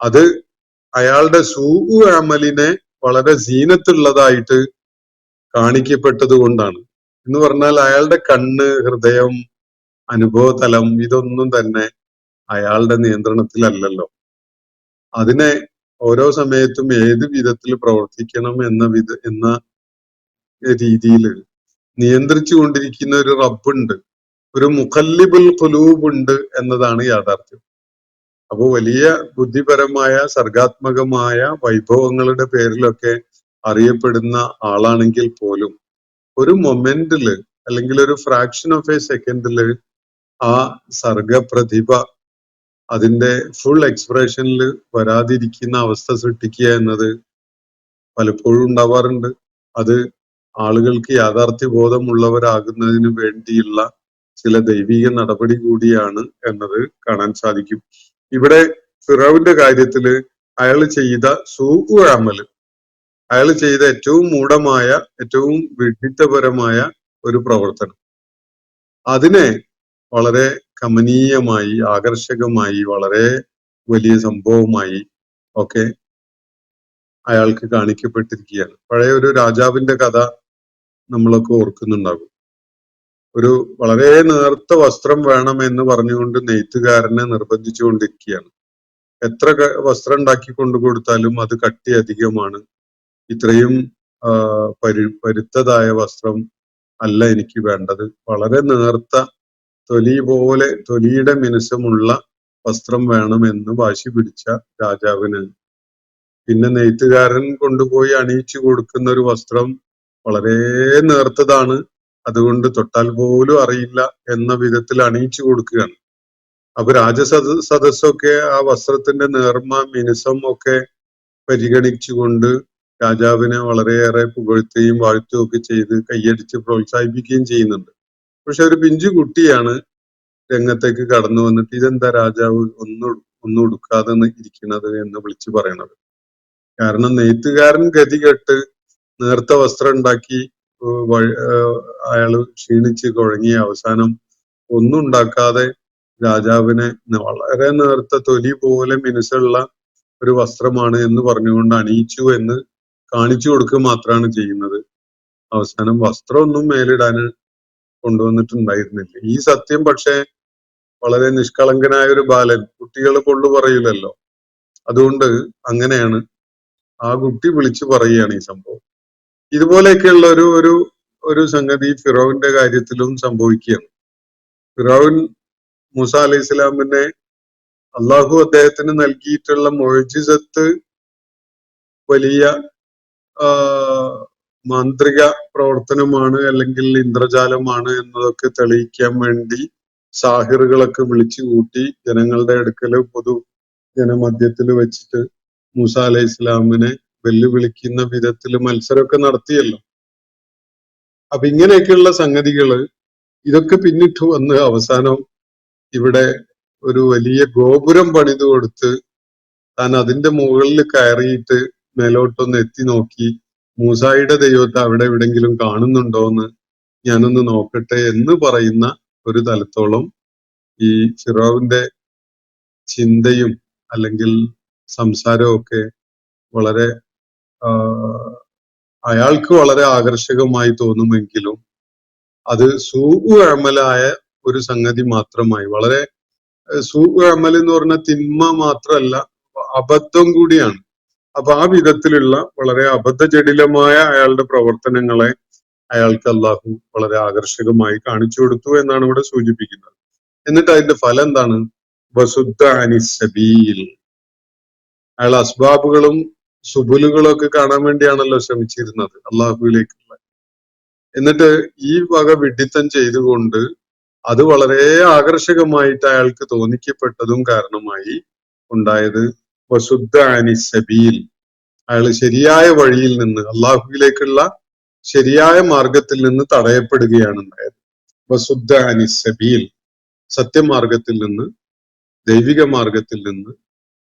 അത് അയാളുടെ സൂഉ അമലിനെ വളരെ സീനത്തുള്ളതായിട്ട് കാണിക്കപ്പെട്ടത് കൊണ്ടാണ്. എന്ന് പറഞ്ഞാൽ അയാളുടെ കണ്ണ്, ഹൃദയം, അനുഭവതലം ഇതൊന്നും തന്നെ അയാളുടെ നിയന്ത്രണത്തിലല്ലല്ലോ. അതിനെ ഓരോ സമയത്തും ഏത് വിധത്തിൽ പ്രവർത്തിക്കണം എന്ന രീതിയിൽ നിയന്ത്രിച്ചു കൊണ്ടിരിക്കുന്ന ഒരു റബ്ബുണ്ട്, ഒരു മുഖല്ലിബുൽ ഖുലൂബ് ഉണ്ട് എന്നതാണ് യാഥാർത്ഥ്യം. അപ്പൊ വലിയ ബുദ്ധിപരമായ സർഗാത്മകമായ വൈഭവങ്ങളുടെ പേരിലൊക്കെ അറിയപ്പെടുന്ന ആളാണെങ്കിൽ പോലും ഒരു മൊമെന്റില് അല്ലെങ്കിൽ ഒരു ഫ്രാക്ഷൻ ഓഫ് എ സെക്കൻഡില് ആ സർഗപ്രതിഭ അതിന്റെ ഫുൾ എക്സ്പ്രഷനിൽ വരാതിരിക്കുന്ന അവസ്ഥ സൃഷ്ടിക്കുക എന്നത് പലപ്പോഴും ഉണ്ടാവാറുണ്ട്. അത് ആളുകൾക്ക് യാഥാർത്ഥ്യ ബോധമുള്ളവരാകുന്നതിന് വേണ്ടിയുള്ള ചില ദൈവിക നടപടി കൂടിയാണ് എന്നത് കാണാൻ സാധിക്കും. ഇവിടെ ഫിറൗന്റെ കാര്യത്തില് അയാൾ ചെയ്ത സൂഉ അമല്, അയാൾ ചെയ്ത ഏറ്റവും മൂഢമായ, ഏറ്റവും വിഡ്ഢിത്തപരമായ ഒരു പ്രവർത്തനം, അതിനെ വളരെ കമനീയമായി, ആകർഷകമായി, വളരെ വലിയ സംഭവമായി ഒക്കെ അയാൾക്ക് കാണിക്കപ്പെട്ടിരിക്കുകയാണ്. പഴയ ഒരു രാജാവിന്റെ കഥ നമ്മളൊക്കെ ഓർക്കുന്നുണ്ടാകും. ഒരു വളരെ നേർത്ത വസ്ത്രം വേണം എന്ന് പറഞ്ഞുകൊണ്ട് നെയ്ത്തുകാരനെ നിർബന്ധിച്ചുകൊണ്ടിരിക്കുകയാണ്. എത്ര വസ്ത്രം ഉണ്ടാക്കി കൊണ്ടു കൊടുത്താലും അത് കട്ടി അധികമാണ്, ഇത്രയും പരുത്തതായ വസ്ത്രം അല്ല എനിക്ക് വേണ്ടത്, വളരെ നേർത്ത തൊലിയുടെ മിനുസമുള്ള വസ്ത്രം വേണമെന്ന് വാശി പിടിച്ച രാജാവിന് പിന്നെ നെയ്ത്തുകാരൻ കൊണ്ടുപോയി അണിയിച്ചു കൊടുക്കുന്ന ഒരു വസ്ത്രം വളരെ നേർത്തതാണ്, അതുകൊണ്ട് തൊട്ടാൽ പോലും അറിയില്ല എന്ന വിധത്തിൽ അണിയിച്ചു കൊടുക്കുകയാണ്. അപ്പൊ സദസ്സൊക്കെ ആ വസ്ത്രത്തിന്റെ നേർമ, മിനുസം ഒക്കെ പരിഗണിച്ചുകൊണ്ട് രാജാവിനെ വളരെയേറെ പുകഴ്ത്തുകയും വാഴ്ത്തുകയും ഒക്കെ ചെയ്ത് കൈയടിച്ച് പ്രോത്സാഹിപ്പിക്കുകയും ചെയ്യുന്നുണ്ട്. പക്ഷെ ഒരു പിഞ്ചു കുട്ടിയാണ് രംഗത്തേക്ക് കടന്നു വന്നിട്ട് ഇതെന്താ രാജാവ് ഒന്നും ഉടുക്കാതെ ഇരിക്കുന്നത് എന്ന് വിളിച്ചു പറയണത്. കാരണം നെയ്ത്തുകാരൻ ഗതികെട്ട് നേർത്ത വസ്ത്രം ഉണ്ടാക്കി അയാള് ക്ഷീണിച്ച് കുഴങ്ങി അവസാനം ഒന്നും ഉണ്ടാക്കാതെ രാജാവിനെ വളരെ നേർത്ത തൊലി പോലെ മിനുസുള്ള ഒരു വസ്ത്രമാണ് എന്ന് പറഞ്ഞുകൊണ്ട് അണിയിച്ചു എന്ന് കാണിച്ചു കൊടുക്കുക മാത്രമാണ് ചെയ്യുന്നത്. അവസാനം വസ്ത്രമൊന്നും മേലിടാൻ കൊണ്ടുവന്നിട്ടുണ്ടായിരുന്നില്ല. ഈ സത്യം പക്ഷെ വളരെ നിഷ്കളങ്കനായ ഒരു ബാലൻ, കുട്ടികൾ കൊള്ളു പറയില്ലല്ലോ, അതുകൊണ്ട് അങ്ങനെയാണ് ആ കുട്ടി വിളിച്ചു പറയുകയാണ് ഈ സംഭവം. ഇതുപോലെയൊക്കെയുള്ള ഒരു സംഗതി ഫിറോവിന്റെ കാര്യത്തിലും സംഭവിക്കുകയാണ്. ഫിറോൻ മൂസ അലൈഹി ഇസ്ലാമിനെ അള്ളാഹു അദ്ദേഹത്തിന് നൽകിയിട്ടുള്ള മുഅ്ജിസത്ത് വലിയ മാന്ത്രിക പ്രവർത്തനമാണ് അല്ലെങ്കിൽ ഇന്ദ്രജാലമാണ് എന്നതൊക്കെ തെളിയിക്കാൻ വേണ്ടി സാഹിറുകളൊക്കെ വിളിച്ചു കൂട്ടി ജനങ്ങളുടെ അടുക്കല് പൊതു ജനമധ്യത്തിൽ വെച്ചിട്ട് മൂസ അലൈഹി ഇസ്ലാമിനെ വെല്ലുവിളിക്കുന്ന വിധത്തിൽ മത്സരമൊക്കെ നടത്തിയല്ലോ. അപ്പൊ ഇങ്ങനെയൊക്കെയുള്ള സംഗതികള് ഇതൊക്കെ പിന്നിട്ട് വന്ന് അവസാനം ഇവിടെ ഒരു വലിയ ഗോപുരം പണിത് കൊടുത്ത് താൻ അതിന്റെ മുകളിൽ കയറിയിട്ട് മേലോട്ടൊന്ന് എത്തി നോക്കി മൂസായുടെ ദൈവത്തെ അവിടെ എവിടെങ്കിലും കാണുന്നുണ്ടോ എന്ന് ഞാനൊന്ന് നോക്കട്ടെ എന്ന് പറയുന്ന ഒരു തലത്തോളം ഈ ഫിറോവിന്റെ ചിന്തയും അല്ലെങ്കിൽ സംസാരവും ഒക്കെ വളരെ അയാൾക്ക് വളരെ ആകർഷകമായി തോന്നുമെങ്കിലും അത് സൂഉ അമലായ ഒരു സംഗതി മാത്രമായി, വളരെ സൂഉ അമൽ എന്ന് പറഞ്ഞ തിന്മ മാത്രമല്ല, അബദ്ധം കൂടിയാണ്. അപ്പൊ ആ വിധത്തിലുള്ള വളരെ അബദ്ധജടിലമായ അയാളുടെ പ്രവർത്തനങ്ങളെ അയാൾക്ക് അള്ളാഹു വളരെ ആകർഷകമായി കാണിച്ചു കൊടുത്തു എന്നാണ് ഇവിടെ സൂചിപ്പിക്കുന്നത്. എന്നിട്ട് അതിന്റെ ഫലം എന്താണ്? വസുദ്ദ അനിസ് സബീൽ. അയാൾ അസ്ബാബുകളും സുബുലുകളും ഒക്കെ കാണാൻ വേണ്ടിയാണല്ലോ ശ്രമിച്ചിരുന്നത് അള്ളാഹുവിലേക്കുള്ള. എന്നിട്ട് ഈ വക വിഡ്ഢിത്തം ചെയ്തുകൊണ്ട് അത് വളരെ ആകർഷകമായിട്ട് അയാൾക്ക് തോന്നിക്കപ്പെട്ടതും കാരണമായി ഉണ്ടായത് വസുദ്ദ അനിസ് സബീൽ. അയാൾ ശരിയായ വഴിയിൽ നിന്ന്, അള്ളാഹുവിലേക്കുള്ള ശരിയായ മാർഗത്തിൽ നിന്ന് തടയപ്പെടുകയാണ് ഉണ്ടായത്. വസുദ്ദ അനിസ് സബീൽ, സത്യമാർഗത്തിൽ നിന്ന്, ദൈവിക മാർഗത്തിൽ നിന്ന്,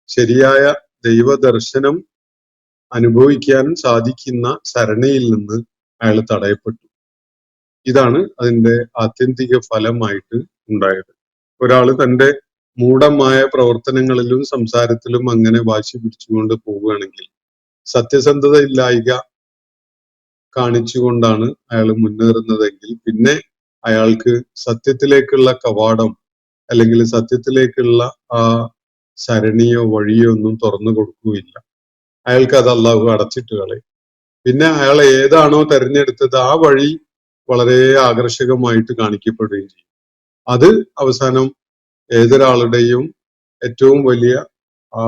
ശരിയായ ദൈവദർശനം അനുഭവിക്കാൻ സാധിക്കുന്ന സരണിയിൽ നിന്ന് അയാൾ തടയപ്പെട്ടു. ഇതാണ് അതിന്റെ ആത്യന്തിക ഫലമായിട്ട് ഉണ്ടായത്. ഒരാൾ തന്റെ മൂഢമായ പ്രവർത്തനങ്ങളിലും സംസാരത്തിലും അങ്ങനെ വാശി പിടിച്ചുകൊണ്ട് പോവുകയാണെങ്കിൽ, സത്യസന്ധത ഇല്ലായ്ക കാണിച്ചുകൊണ്ടാണ് അയാൾ മുന്നേറുന്നതെങ്കിൽ പിന്നെ അയാൾക്ക് സത്യത്തിലേക്കുള്ള കവാടം അല്ലെങ്കിൽ സത്യത്തിലേക്കുള്ള ആ സരണിയോ വഴിയോ ഒന്നും തുറന്നു കൊടുക്കുകയില്ല. അയാൾക്ക് അത് അള്ളാഹു അടച്ചിട്ട് കളയും. പിന്നെ അയാൾ ഏതാണോ തെരഞ്ഞെടുത്തത് ആ വഴി വളരെ ആകർഷകമായിട്ട് കാണിക്കപ്പെടുകയും ചെയ്യും. അത് അവസാനം ഏതൊരാളുടെയും ഏറ്റവും വലിയ ആ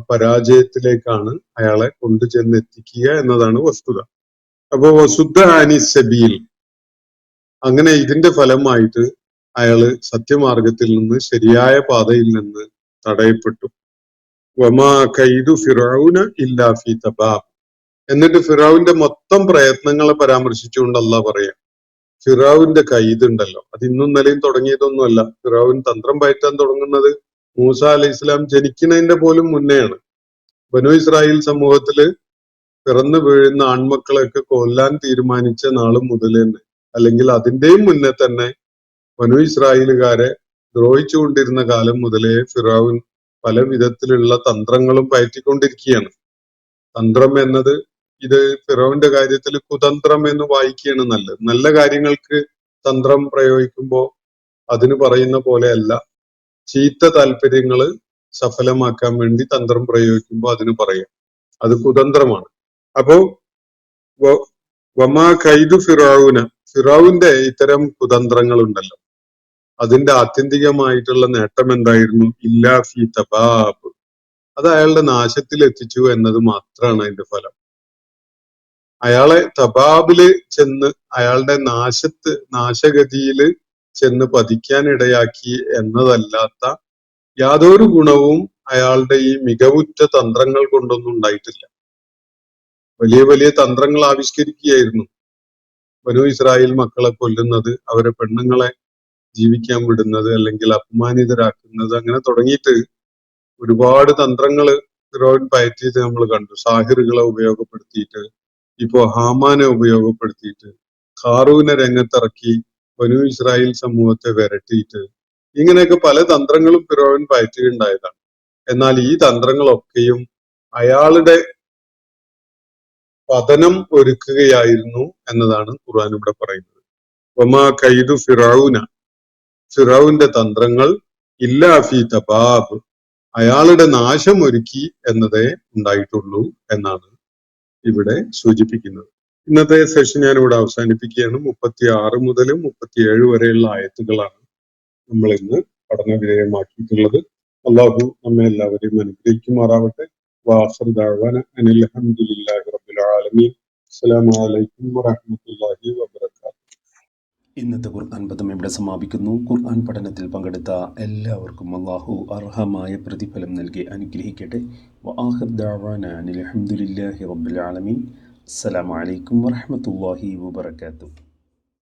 പരാജയത്തിലേക്കാണ് അയാളെ കൊണ്ടുചെന്ന് എത്തിക്കുക എന്നതാണ് വസ്തുത. അപ്പൊ വസുദ്ധ അനി സബീൽ, അങ്ങനെ ഇതിന്റെ ഫലമായിട്ട് അയാള് സത്യമാർഗത്തിൽ നിന്ന്, ശരിയായ പാതയിൽ നിന്ന് തടയപ്പെട്ടു. വമാ കൈദു ഫിറഔന ഇല്ലാ ഫീ തബാബ്. എന്നിട്ട് ഫിറൌന്റെ മൊത്തം പ്രയത്നങ്ങളെ പരാമർശിച്ചുകൊണ്ട് അല്ലാഹ് പറയാം, ഫിറൌന്റെ കൈതുണ്ടല്ലോ, അത് ഇന്നും നിലയും തുടങ്ങിയതൊന്നുമല്ല. ഫിറൌൻ തന്ത്രം പയറ്റാൻ തുടങ്ങുന്നത് മൂസ അലൈഹി ഇസ്ലാം ജനിക്കുന്നതിന്റെ പോലും മുന്നെയാണ്. ബനു ഇസ്രായേൽ സമൂഹത്തില് പിറന്നു വീഴുന്ന ആൺമക്കളെയൊക്കെ കൊല്ലാൻ തീരുമാനിച്ച നാള് മുതൽ തന്നെ, അല്ലെങ്കിൽ അതിന്റെയും മുന്നേ തന്നെ ബനു ഇസ്രായേലുകാരെ ദ്രോഹിച്ചുകൊണ്ടിരുന്ന കാലം മുതലേ ഫിറൌൻ പല വിധത്തിലുള്ള തന്ത്രങ്ങളും പയറ്റിക്കൊണ്ടിരിക്കുകയാണ്. തന്ത്രം എന്നത് ഇത് ഫിറൌന്റെ കാര്യത്തിൽ കുതന്ത്രം എന്ന് വായിക്കുകയാണ് നല്ലത്. നല്ല കാര്യങ്ങൾക്ക് തന്ത്രം പ്രയോഗിക്കുമ്പോൾ അതിന് പറയുന്ന പോലെയല്ല, ചീത്ത താല്പര്യങ്ങള് സഫലമാക്കാൻ വേണ്ടി തന്ത്രം പ്രയോഗിക്കുമ്പോൾ അതിന് പറയാം, അത് കുതന്ത്രമാണ്. അപ്പോ വമാ കൈദു ഫിറൌന, ഫിറൌന്റെ ഇത്തരം കുതന്ത്രങ്ങൾ ഉണ്ടല്ലോ, അതിന്റെ ആത്യന്തികമായിട്ടുള്ള നേട്ടം എന്തായിരുന്നു? ഇല്ലാ ഫീ തബാബ്, അത് അയാളുടെ നാശത്തിൽ എത്തിച്ചു എന്നത് മാത്രമാണ് അതിന്റെ ഫലം. അയാളെ തബാബില് ചെന്ന്, അയാളുടെ നാശഗതിയില് ചെന്ന് പതിക്കാനിടയാക്കി എന്നതല്ലാത്ത യാതൊരു ഗുണവും അയാളുടെ ഈ മികവുറ്റ തന്ത്രങ്ങൾ കൊണ്ടൊന്നും ഉണ്ടായിട്ടില്ല. വലിയ വലിയ തന്ത്രങ്ങൾ ആവിഷ്കരിക്കുകയായിരുന്നു. ബനു ഇസ്രായേൽ മക്കളെ കൊല്ലുന്നത്, അവരെ പെണ്ണുങ്ങളെ ജീവിക്കാൻ വിടുന്നത്, അല്ലെങ്കിൽ അപമാനിതരാക്കുന്നത്, അങ്ങനെ തുടങ്ങിയിട്ട് ഒരുപാട് തന്ത്രങ്ങള് ഫിറോൻ പയറ്റിയിട്ട് നമ്മൾ കണ്ടു. സാഹിറുകളെ ഉപയോഗപ്പെടുത്തിയിട്ട്, ഇപ്പോ ഹാമാനെ ഉപയോഗപ്പെടുത്തിയിട്ട്, ഖാറൂനെ രംഗത്തിറക്കി ബനു ഇസ്രായേൽ സമൂഹത്തെ വിരട്ടിയിട്ട്, ഇങ്ങനെയൊക്കെ പല തന്ത്രങ്ങളും ഫിറോൻ പയറ്റുകയുണ്ടായതാണ്. എന്നാൽ ഈ തന്ത്രങ്ങളൊക്കെയും അയാളുടെ പതനം ഒരുക്കുകയായിരുന്നു എന്നതാണ് ഖുർആൻ ഇവിടെ പറയുന്നത്. വമാ കൈദു ഫിറൌന, ഫിറൌന്റെ തന്ത്രങ്ങൾ ഇല്ലാ ഫീ തബാബ്, അയാളുടെ നാശം ഒരുക്കി എന്നതേ ഉണ്ടായിട്ടുള്ളൂ എന്നാണ് ഇവിടെ സൂചിപ്പിക്കുന്നത്. ഇന്നത്തെ സെഷൻ ഞാൻ ഇവിടെ അവസാനിപ്പിക്കുകയാണ്. 36 മുതൽ 37 വരെയുള്ള ആയത്തുകളാണ് നമ്മൾ ഇന്ന് പഠന വിധേയമാക്കിയിട്ടുള്ളത്. അള്ളാഹു നമ്മെ എല്ലാവരെയും അനുഗ്രഹിക്കുമാറാവട്ടെ. വാഖിർ ദഅ്വാന അനിൽ ഹംദുലില്ലാഹി റബ്ബിൽ ആലമീൻ. അസ്സലാമു അലൈക്കും വറഹ്മത്തുള്ളാഹി വബറകാതുഹു. ഇന്നത്തെ ഖുർആൻ പദം ഇവിടെ സമാപിക്കുന്നു. ഖുർആൻ പഠനത്തിൽ പങ്കെടുത്ത എല്ലാവർക്കും അല്ലാഹു അർഹമായ പ്രതിഫലം നൽകി അനുഗ്രഹിക്കട്ടെ. വആഖിർ ദഅ്വാന അനിൽ ഹംദുലില്ലാഹി റബ്ബിൽ ആലമീൻ. അസ്സലാമു അലൈക്കും വറഹ്മത്തുള്ളാഹി വബറകാതുഹു.